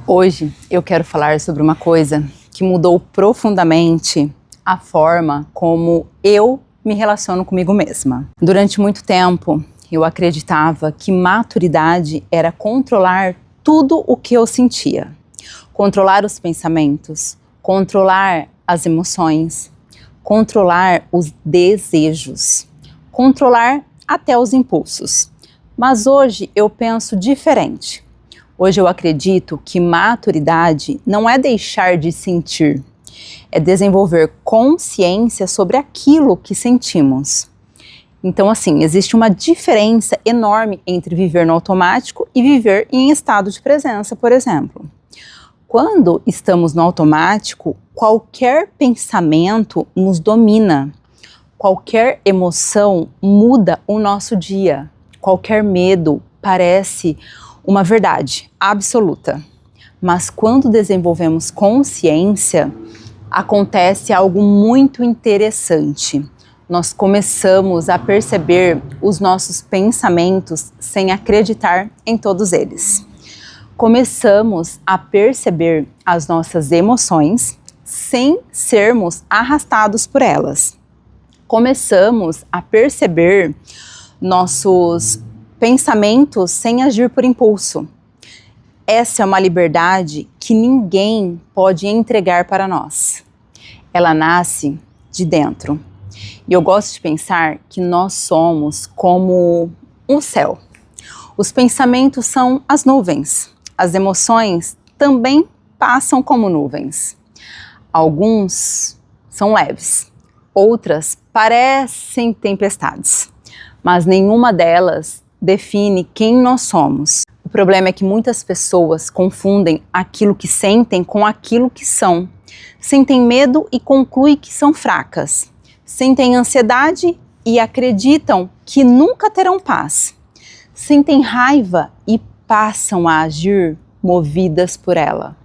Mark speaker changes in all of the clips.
Speaker 1: Hoje eu quero falar sobre uma coisa que mudou profundamente a forma como eu me relaciono comigo mesma. Durante muito tempo eu acreditava que maturidade era controlar tudo o que eu sentia. Controlar os pensamentos, controlar as emoções, controlar os desejos, controlar até os impulsos. Mas hoje eu penso diferente. Hoje eu acredito que maturidade não é deixar de sentir, é desenvolver consciência sobre aquilo que sentimos. Então, assim, existe uma diferença enorme entre viver no automático e viver em estado de presença, por exemplo. Quando estamos no automático, qualquer pensamento nos domina, qualquer emoção muda o nosso dia, qualquer medo parece uma verdade absoluta. Mas quando desenvolvemos consciência, acontece algo muito interessante. Nós começamos a perceber os nossos pensamentos sem acreditar em todos eles. Começamos a perceber as nossas emoções sem sermos arrastados por elas. Começamos a perceber nossos pensamentos sem agir por impulso. Essa é uma liberdade que ninguém pode entregar para nós. Ela nasce de dentro. E eu gosto de pensar que nós somos como um céu. Os pensamentos são as nuvens. As emoções também passam como nuvens. Alguns são leves, outras parecem tempestades, mas nenhuma delas define quem nós somos. O problema é que muitas pessoas confundem aquilo que sentem com aquilo que são. Sentem medo e concluem que são fracas. Sentem ansiedade e acreditam que nunca terão paz. Sentem raiva e passam a agir movidas por ela.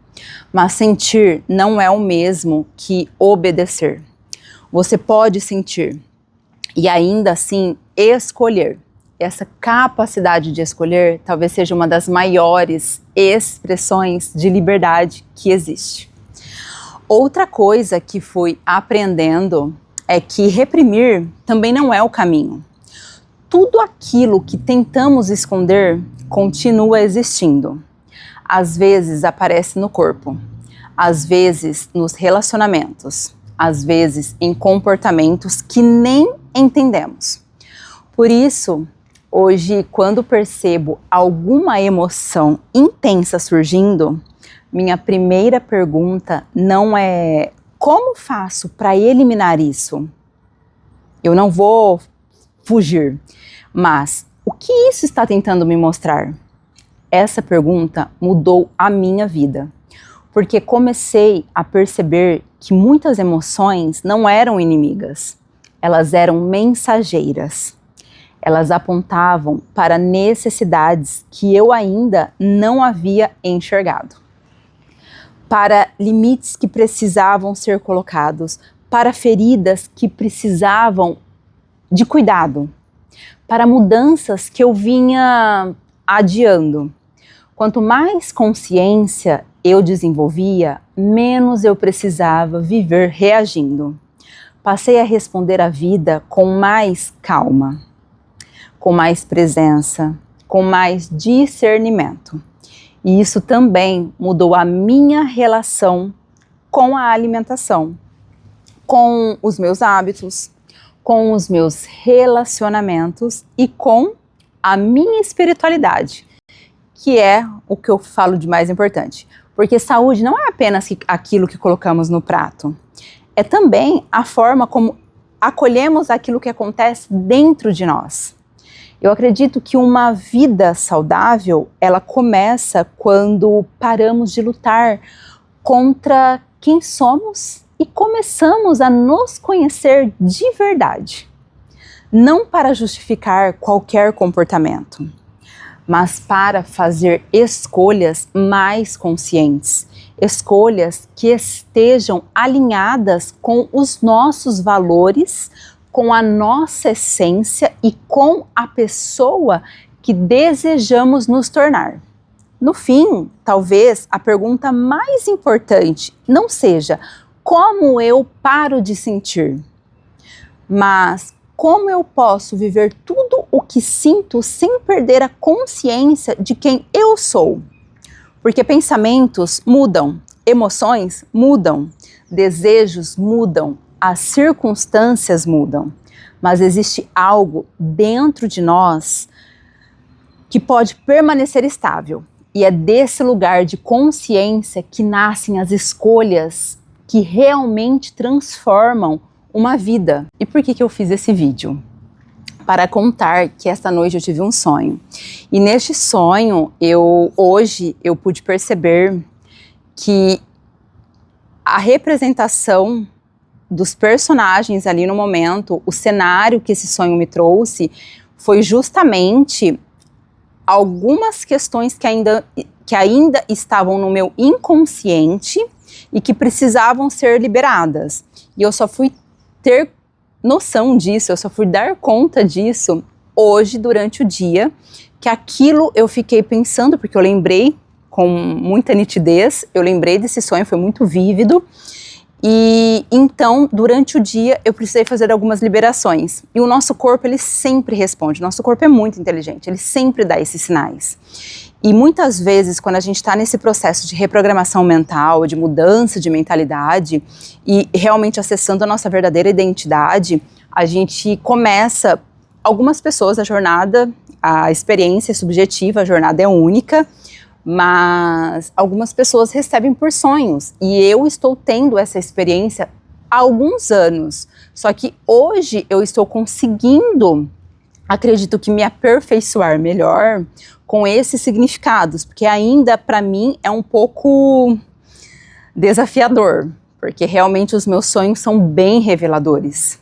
Speaker 1: Mas sentir não é o mesmo que obedecer. Você pode sentir e ainda assim escolher. Essa capacidade de escolher talvez seja uma das maiores expressões de liberdade que existe. Outra coisa que fui aprendendo é que reprimir também não é o caminho. Tudo aquilo que tentamos esconder continua existindo. Às vezes aparece no corpo, às vezes nos relacionamentos, às vezes em comportamentos que nem entendemos. Por isso, hoje, quando percebo alguma emoção intensa surgindo, minha primeira pergunta não é como faço para eliminar isso? Eu não vou fugir, mas o que isso está tentando me mostrar? Essa pergunta mudou a minha vida, porque comecei a perceber que muitas emoções não eram inimigas, elas eram mensageiras. Elas apontavam para necessidades que eu ainda não havia enxergado, para limites que precisavam ser colocados, para feridas que precisavam de cuidado, para mudanças que eu vinha adiando. Quanto mais consciência eu desenvolvia, menos eu precisava viver reagindo. Passei a responder a vida com mais calma, com mais presença, com mais discernimento. E isso também mudou a minha relação com a alimentação, com os meus hábitos, com os meus relacionamentos e com a minha espiritualidade, que é o que eu falo de mais importante. Porque saúde não é apenas aquilo que colocamos no prato, é também a forma como acolhemos aquilo que acontece dentro de nós. Eu acredito que uma vida saudável, ela começa quando paramos de lutar contra quem somos e começamos a nos conhecer de verdade. Não para justificar qualquer comportamento, mas para fazer escolhas mais conscientes, escolhas que estejam alinhadas com os nossos valores, com a nossa essência e com a pessoa que desejamos nos tornar. No fim, talvez a pergunta mais importante não seja como eu paro de sentir, mas como eu posso viver tudo o que sinto sem perder a consciência de quem eu sou. Porque pensamentos mudam, emoções mudam, desejos mudam, as circunstâncias mudam, mas existe algo dentro de nós que pode permanecer estável. E é desse lugar de consciência que nascem as escolhas que realmente transformam uma vida. E por que eu fiz esse vídeo? Para contar que esta noite eu tive um sonho. E neste sonho, hoje eu pude perceber que a representação dos personagens ali no momento, o cenário que esse sonho me trouxe, foi justamente algumas questões que ainda estavam no meu inconsciente e que precisavam ser liberadas. E eu só fui ter noção disso, eu só fui dar conta disso hoje, durante o dia, que aquilo eu fiquei pensando, porque eu lembrei com muita nitidez, eu lembrei desse sonho, foi muito vívido. E então, durante o dia, eu precisei fazer algumas liberações. E o nosso corpo, ele sempre responde. Nosso corpo é muito inteligente, ele sempre dá esses sinais. E muitas vezes, quando a gente está nesse processo de reprogramação mental, de mudança de mentalidade, e realmente acessando a nossa verdadeira identidade, a gente começa, algumas pessoas, a experiência é subjetiva, a jornada é única, mas algumas pessoas recebem por sonhos, e eu estou tendo essa experiência há alguns anos, só que hoje eu estou conseguindo, acredito que me aperfeiçoar melhor com esses significados, porque ainda para mim é um pouco desafiador, porque realmente os meus sonhos são bem reveladores.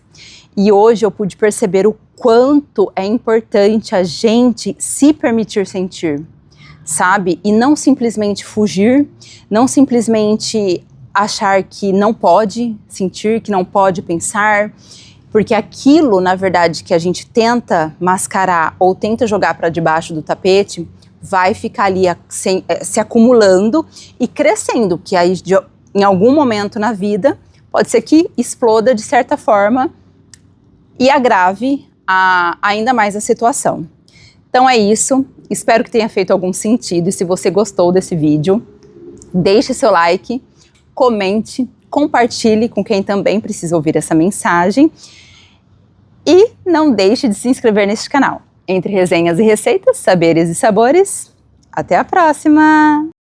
Speaker 1: E hoje eu pude perceber o quanto é importante a gente se permitir sentir, sabe? E não simplesmente fugir, não simplesmente achar que não pode sentir, que não pode pensar, porque aquilo, na verdade, que a gente tenta mascarar ou tenta jogar para debaixo do tapete, vai ficar ali se acumulando e crescendo, que aí em algum momento na vida pode ser que exploda de certa forma e agrave ainda mais a situação. Então é isso, espero que tenha feito algum sentido, e se você gostou desse vídeo, deixe seu like, comente, compartilhe com quem também precisa ouvir essa mensagem, e não deixe de se inscrever neste canal. Entre resenhas e receitas, saberes e sabores, até a próxima!